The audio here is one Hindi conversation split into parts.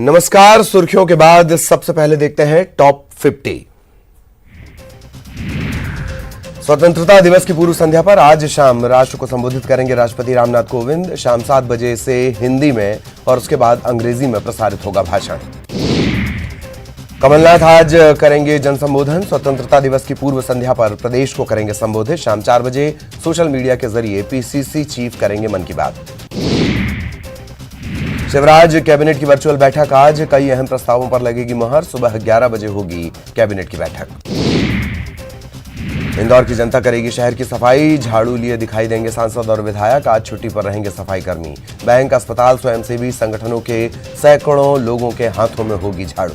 नमस्कार। सुर्खियों के बाद सबसे पहले देखते हैं टॉप 50। स्वतंत्रता दिवस की पूर्व संध्या पर आज शाम राष्ट्र को संबोधित करेंगे राष्ट्रपति रामनाथ कोविंद। शाम 7 बजे से हिंदी में और उसके बाद अंग्रेजी में प्रसारित होगा भाषण। कमलनाथ आज करेंगे जनसंबोधन। स्वतंत्रता दिवस की पूर्व संध्या पर प्रदेश को करेंगे संबोधित। शाम 4 बजे सोशल मीडिया के जरिए पीसीसी चीफ करेंगे मन की बात। शिवराज कैबिनेट की वर्चुअल बैठक आज, कई अहम प्रस्तावों पर लगेगी मुहर। सुबह 11 बजे होगी कैबिनेट की बैठक। इंदौर की जनता करेगी शहर की सफाई। झाड़ू लिए दिखाई देंगे सांसद और विधायक। आज छुट्टी पर रहेंगे सफाई कर्मी। बैंक, अस्पताल, स्वयंसेवी संगठनों के सैकड़ों लोगों के हाथों में होगी झाड़ू।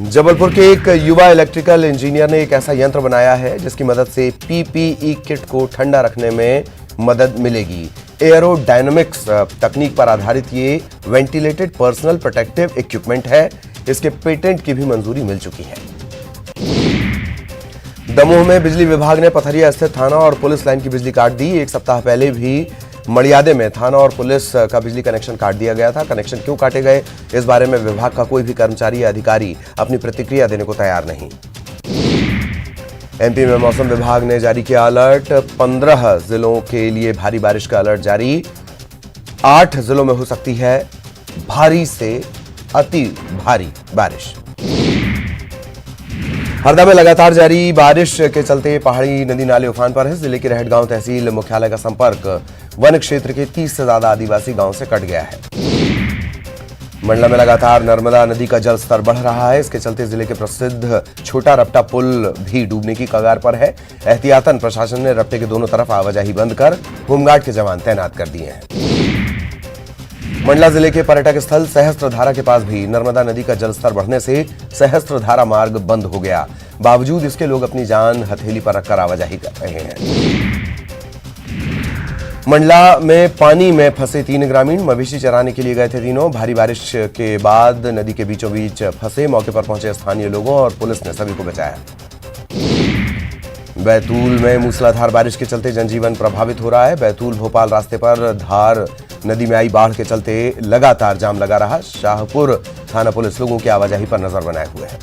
जबलपुर के एक युवा इलेक्ट्रिकल इंजीनियर ने एक ऐसा यंत्र बनाया है जिसकी मदद से पीपीई किट को ठंडा रखने में मदद मिलेगी। एयरोडायनामिक्स तकनीक पर आधारित ये वेंटिलेटेड पर्सनल प्रोटेक्टिव इक्विपमेंट है। इसके पेटेंट की भी मंजूरी मिल चुकी है। दमोह में बिजली विभाग ने पथरिया स्थित थाना और पुलिस लाइन की बिजली काट दी। एक सप्ताह पहले भी मड़ियादे में थाना और पुलिस का बिजली कनेक्शन काट दिया गया था। कनेक्शन क्यों काटे गए, इस बारे में विभाग का कोई भी कर्मचारी या अधिकारी अपनी प्रतिक्रिया देने को तैयार नहीं। एमपी में मौसम विभाग ने जारी किया अलर्ट। 15 जिलों के लिए भारी बारिश का अलर्ट जारी। 8 जिलों में हो सकती है भारी से अति भारी बारिश। हरदा में लगातार जारी बारिश के चलते पहाड़ी नदी नाले उफान पर है। जिले के रहटगांव तहसील मुख्यालय का संपर्क वन क्षेत्र के 30 से ज्यादा आदिवासी गांव से कट गया है। मंडला में लगातार नर्मदा नदी का जलस्तर बढ़ रहा है। इसके चलते जिले के प्रसिद्ध छोटा रपटा पुल भी डूबने की कगार पर है। एहतियातन प्रशासन ने रपटे के दोनों तरफ आवाजाही बंद कर होमगार्ड के जवान तैनात कर दिए हैं। मंडला जिले के पर्यटक स्थल सहस्त्रधारा के पास भी नर्मदा नदी का जलस्तर बढ़ने से सहस्त्रधारा मार्ग बंद हो गया। बावजूद इसके लोग अपनी जान हथेली पर रखकर आवाजाही कर रहे हैं। मंडला में पानी में फंसे 3 ग्रामीण मवेशी चराने के लिए गए थे तीनों। भारी बारिश के बाद नदी के बीचों बीच फंसे। मौके पर पहुंचे स्थानीय लोगों और पुलिस ने सभी को बचाया। बैतूल में मूसलाधार बारिश के चलते जनजीवन प्रभावित हो रहा है। बैतूल भोपाल रास्ते पर धार नदी में आई बाढ़ के चलते लगातार जाम लगा रहा। शाहपुर थाना पुलिस लोगों की आवाजाही पर नजर बनाए हुए है।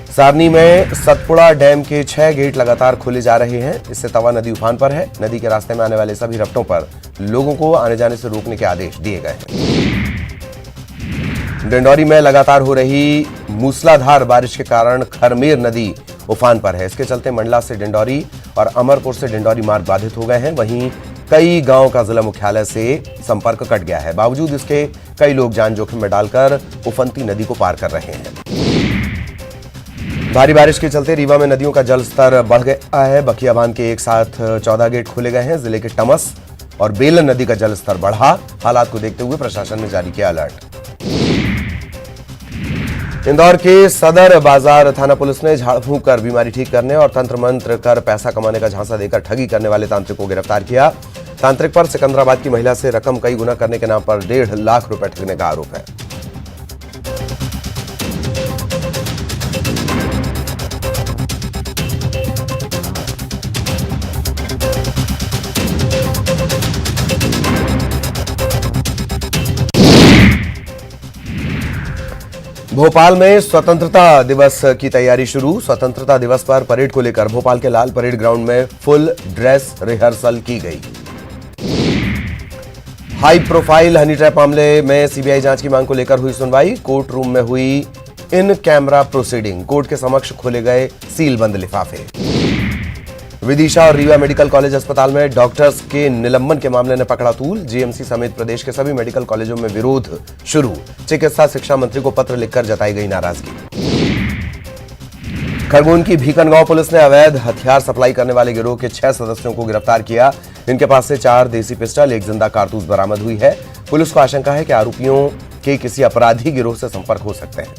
सारनी में सतपुड़ा डैम के 6 गेट लगातार खोले जा रहे हैं। इससे तवा नदी उफान पर है। नदी के रास्ते में आने वाले सभी रपटों पर लोगों को आने जाने से रोकने के आदेश दिए गए हैं। डिंडौरी में लगातार हो रही मूसलाधार बारिश के कारण खरमेर नदी उफान पर है। इसके चलते मंडला से डिंडौरी और अमरपुर से डिंडौरी मार्ग बाधित हो गए हैं। वहीं कई गांव का जिला मुख्यालय से संपर्क कट गया है। बावजूद इसके कई लोग जान जोखिम में डालकर उफनती नदी को पार कर रहे हैं। भारी बारिश के चलते रीवा में नदियों का जलस्तर बढ़ गया है। बखिया बांध के एक साथ 14 गेट खोले गए हैं। जिले के टमस और बेलन नदी का जलस्तर बढ़ा। हालात को देखते हुए प्रशासन ने जारी किया अलर्ट। इंदौर के सदर बाजार थाना पुलिस ने झाड़ फूंक कर बीमारी ठीक करने और तंत्र मंत्र कर पैसा कमाने का झांसा देकर ठगी करने वाले तांत्रिक को गिरफ्तार किया। तांत्रिक पर सिकंदराबाद की महिला से रकम कई गुना करने के नाम पर 1.5 लाख रुपए ठगने का आरोप है। भोपाल में स्वतंत्रता दिवस की तैयारी शुरू। स्वतंत्रता दिवस पर परेड को लेकर भोपाल के लाल परेड ग्राउंड में फुल ड्रेस रिहर्सल की गई। हाई प्रोफाइल हनी ट्रैप मामले में सीबीआई जांच की मांग को लेकर हुई सुनवाई। कोर्ट रूम में हुई इन कैमरा प्रोसीडिंग। कोर्ट के समक्ष खोले गए सील बंद लिफाफे। विदिशा और रीवा मेडिकल कॉलेज अस्पताल में डॉक्टर्स के निलंबन के मामले ने पकड़ा तूल। जीएमसी समेत प्रदेश के सभी मेडिकल कॉलेजों में विरोध शुरू। चिकित्सा शिक्षा मंत्री को पत्र लिखकर जताई गई नाराजगी। खरगोन की भीकनगांव पुलिस ने अवैध हथियार सप्लाई करने वाले गिरोह के 6 सदस्यों को गिरफ्तार किया। इनके पास से 4 देसी पिस्टल, 1 जिंदा कारतूस बरामद हुई है। पुलिस को आशंका है कि आरोपियों के किसी अपराधी गिरोह से संपर्क हो सकते हैं।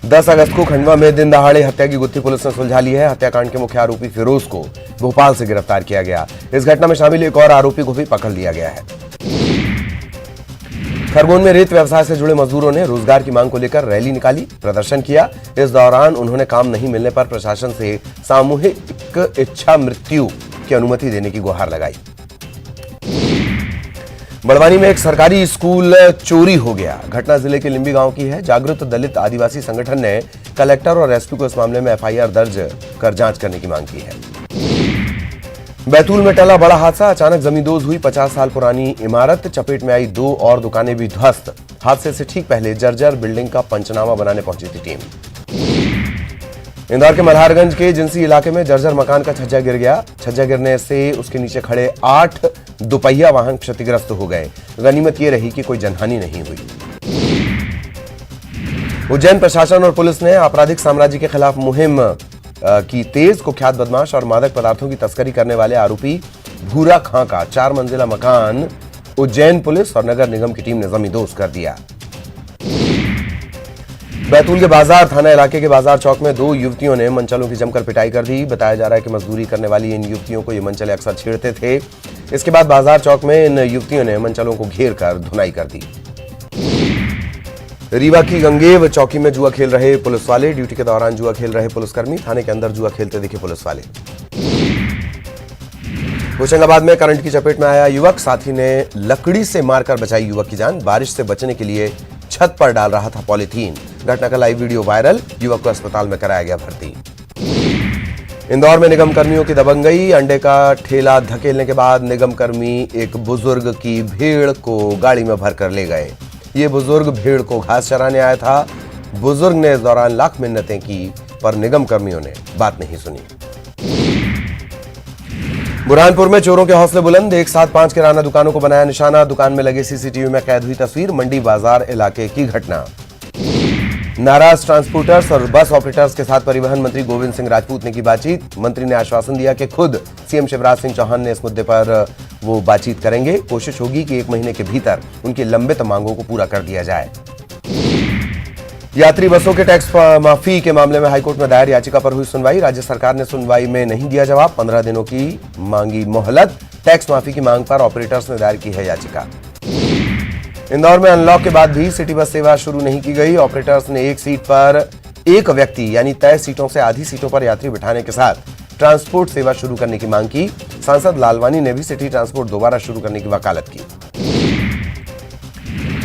10 अगस्त को खंडवा में दिन दहाड़े हत्या की गुत्थी पुलिस ने सुलझा ली है। हत्याकांड के मुख्य आरोपी फिरोज को भोपाल से गिरफ्तार किया गया। इस घटना में शामिल एक और आरोपी को भी पकड़ लिया गया है। खरगोन में रेत व्यवसाय से जुड़े मजदूरों ने रोजगार की मांग को लेकर रैली निकाली, प्रदर्शन किया। इस दौरान उन्होंने काम नहीं मिलने पर प्रशासन से सामूहिक इच्छा मृत्यु की अनुमति देने की गुहार लगाई। बड़वानी में एक सरकारी स्कूल चोरी हो गया। घटना जिले के लिंबी गांव की है। जागृत दलित आदिवासी संगठन ने कलेक्टर और एसपी को इस मामले में एफआईआर दर्ज कर जांच करने की मांग की है। बैतूल में टला बड़ा हादसा, अचानक जमींदोज हुई 50 साल पुरानी इमारत, चपेट में आई 2 और दुकानें भी ध्वस्त। हादसे से ठीक पहले जर्जर बिल्डिंग का पंचनामा बनाने पहुंची थी टीम। इंदौर के मल्हारगंज के जिंसी इलाके में जर्जर मकान का छज्जा गिर गया। छज्जा गिरने से उसके नीचे खड़े 8 दुपहिया वाहन क्षतिग्रस्त हो गए। गनीमत ये रही कि कोई जनहानि नहीं हुई। उज्जैन प्रशासन और पुलिस ने आपराधिक साम्राज्य के खिलाफ मुहिम की तेज। कुख्यात बदमाश और मादक पदार्थों की तस्करी करने वाले आरोपी भूरा खां का 4 मंजिला मकान उज्जैन पुलिस और नगर निगम की टीम ने जमींदोज कर दिया। बैतूल के बाजार थाना इलाके के बाजार चौक में 2 युवतियों ने मनचलों की जमकर पिटाई कर दी। बताया जा रहा है कि मजदूरी करने वाली इन युवतियों को ये मनचले अक्सर छेड़ते थे। इसके बाद बाजार चौक में इन युवतियों ने मनचलों को घेर कर धुनाई कर दी। रीवा की गंगेव चौकी में जुआ खेल रहे पुलिस वाले, ड्यूटी के दौरान जुआ खेल रहे पुलिसकर्मी थाने के अंदर जुआ खेलते दिखे पुलिस वाले। होशंगाबाद में करंट की चपेट में आया युवक, साथी ने लकड़ी से मारकर बचाई युवक की जान। बारिश से बचने के लिए छत पर डाल रहा था पॉलीथीन। घटना का लाइव वीडियो वायरल, युवक को अस्पताल में कराया गया भर्ती। इंदौर में निगम कर्मियों की दबंगई, अंडे का ठेला धकेलने के बाद निगम कर्मी एक बुजुर्ग की भेड़ को गाड़ी में भरकर ले गए। ये बुजुर्ग भेड़ को घास चराने आया था। बुजुर्ग ने इस दौरान लाख मिन्नतें की, पर निगम कर्मियों ने बात नहीं सुनी। बुरहानपुर में चोरों के हौसले बुलंद, एक साथ 5 किराना दुकानों को बनाया निशाना। दुकान में लगे सीसीटीवी में कैद हुई तस्वीर। मंडी बाजार इलाके की घटना। नाराज ट्रांसपोर्टर्स और बस ऑपरेटर्स के साथ परिवहन मंत्री गोविंद सिंह राजपूत ने की बातचीत। मंत्री ने आश्वासन दिया कि खुद सीएम शिवराज सिंह चौहान ने इस मुद्दे पर वो बातचीत करेंगे। कोशिश होगी कि 1 महीने के भीतर उनकी लंबित मांगों को पूरा कर दिया जाए। यात्री बसों के टैक्स माफी के मामले में हाईकोर्ट में दायर याचिका पर हुई सुनवाई। राज्य सरकार ने सुनवाई में नहीं दिया जवाब। 15 दिनों की मांगी मोहलत। टैक्स माफी की मांग पर ऑपरेटर्स ने दायर की है याचिका। इंदौर में अनलॉक के बाद भी सिटी बस सेवा शुरू नहीं की गई। ऑपरेटर्स ने एक सीट पर एक व्यक्ति यानी तय सीटों से आधी सीटों पर यात्री बिठाने के साथ ट्रांसपोर्ट सेवा शुरू करने की मांग की। सांसद लालवानी ने भी सिटी ट्रांसपोर्ट दोबारा शुरू करने की वकालत की।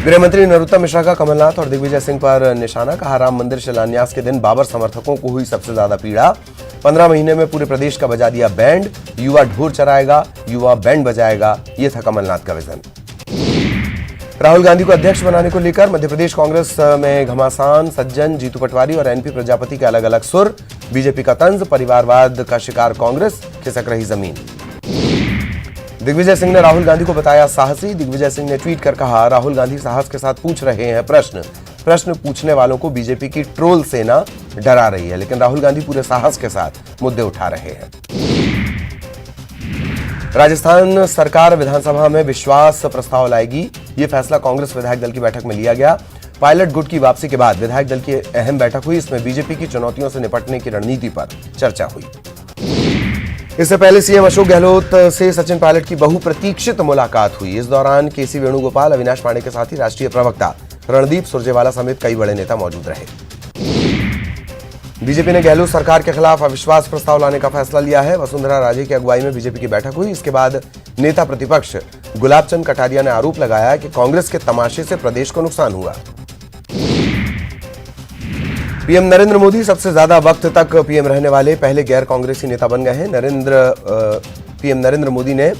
गृह मंत्री नरोत्तम मिश्रा का कमलनाथ और दिग्विजय सिंह पर निशाना, कहा राम मंदिर शिलान्यास के दिन बाबर समर्थकों को हुई सबसे ज्यादा पीड़ा। 15 महीने में पूरे प्रदेश का बजा दिया बैंड। युवा ढोल चराएगा, युवा बैंड बजाएगा, ये था कमलनाथ का विजन। राहुल गांधी को अध्यक्ष बनाने को लेकर मध्य प्रदेश कांग्रेस में घमासान, सज्जन, जीतू पटवारी और एनपी प्रजापति के अलग अलग सुर। बीजेपी का तंज, परिवारवाद का शिकार कांग्रेस, खिसक रही जमीन। दिग्विजय सिंह ने राहुल गांधी को बताया साहसी। दिग्विजय सिंह ने ट्वीट कर कहा, राहुल गांधी साहस के साथ पूछ रहे हैं प्रश्न पूछने वालों को बीजेपी की ट्रोल सेना डरा रही है, लेकिन राहुल गांधी पूरे साहस के साथ मुद्दे उठा रहे हैं। राजस्थान सरकार विधानसभा में विश्वास प्रस्ताव लाएगी। ये फैसला कांग्रेस विधायक दल की बैठक में लिया गया। पायलट गुट की वापसी के बाद विधायक दल की अहम बैठक हुई। इसमें बीजेपी की चुनौतियों से निपटने की रणनीति पर चर्चा हुई। इससे पहले सीएम अशोक गहलोत से सचिन पायलट की बहुप्रतीक्षित मुलाकात हुई। इस दौरान केसी वेणुगोपाल, अविनाश पांडे के साथ ही राष्ट्रीय प्रवक्ता रणदीप सुरजेवाला समेत कई बड़े नेता मौजूद रहे। बीजेपी ने गहलोत सरकार के खिलाफ अविश्वास प्रस्ताव लाने का फैसला लिया है। वसुंधरा राजे की अगुवाई में बीजेपी की बैठक हुई। इसके बाद नेता प्रतिपक्ष गुलाबचंद कटारिया ने आरोप लगाया कि कांग्रेस के तमाशे से प्रदेश को नुकसान हुआ। पीएम नरेंद्र मोदी सबसे ज्यादा वक्त तक पीएम रहने वाले पहले गैर कांग्रेसी नेता बन गए हैं। पीएम नरेंद्र मोदी ने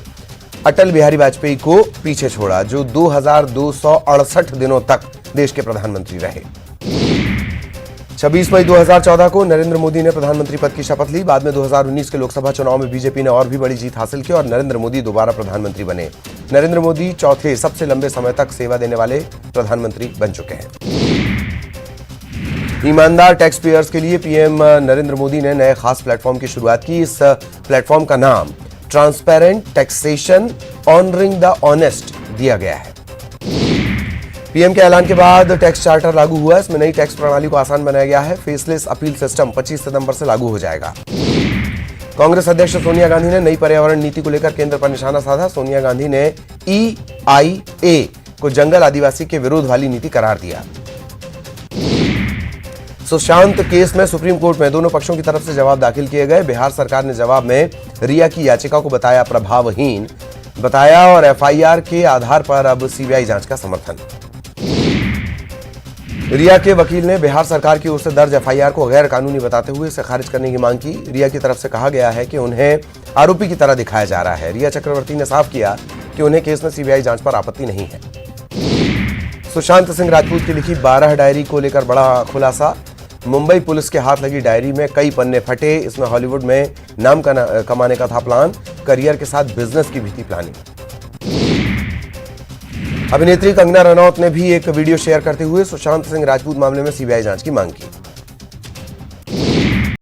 अटल बिहारी वाजपेयी को पीछे छोड़ा, जो 2268 दिनों तक देश के प्रधानमंत्री रहे। 26 मई 2014 को नरेंद्र मोदी ने प्रधानमंत्री पद की शपथ ली। बाद में 2019 के लोकसभा चुनाव में बीजेपी ने और भी बड़ी जीत हासिल की और नरेंद्र मोदी दोबारा प्रधानमंत्री बने। नरेंद्र मोदी चौथे सबसे लंबे समय तक सेवा देने वाले प्रधानमंत्री बन चुके हैं। ईमानदार टैक्स पेयर्स के लिए पीएम नरेंद्र मोदी ने नए खास प्लेटफॉर्म की शुरुआत की। इस प्लेटफॉर्म का नाम transparent taxation honouring the honest दिया गया है। पीएम के ऐलान के बाद टैक्स चार्टर लागू हुआ। इसमें नई टैक्स प्रणाली को आसान बनाया गया है। फेसलेस अपील सिस्टम 25 सितंबर से लागू हो जाएगा। कांग्रेस अध्यक्ष सोनिया गांधी ने नई पर्यावरण नीति को लेकर केंद्र पर निशाना साधा। सोनिया गांधी ने EIA को जंगल आदिवासी के विरोध वाली नीति करार दिया। सुशांत केस में सुप्रीम कोर्ट में दोनों पक्षों की तरफ से जवाब दाखिल किए गए। बिहार सरकार ने जवाब में रिया की याचिका को बताया प्रभावहीन। बताया और एफआईआर के आधार पर अब सीबीआई जांच का समर्थन। रिया के वकील ने बिहार सरकार की ओर से दर्ज एफआईआर को गैर कानूनी बताते हुए इसे खारिज करने की मांग की। रिया की तरफ से कहा गया है कि उन्हें आरोपी की तरह दिखाया जा रहा है। रिया चक्रवर्ती ने साफ किया कि उन्हें केस में सीबीआई जांच पर आपत्ति नहीं है। सुशांत सिंह राजपूत की लिखी 12 डायरी को लेकर बड़ा खुलासा। मुंबई पुलिस के हाथ लगी डायरी में कई पन्ने फटे। इसमें हॉलीवुड में नाम कमाने का था प्लान, करियर के साथ बिजनेस की भी थी प्लानिंग। अभिनेत्री कंगना रनौत ने भी एक वीडियो शेयर करते हुए सुशांत सिंह राजपूत मामले में सीबीआई जांच की मांग की।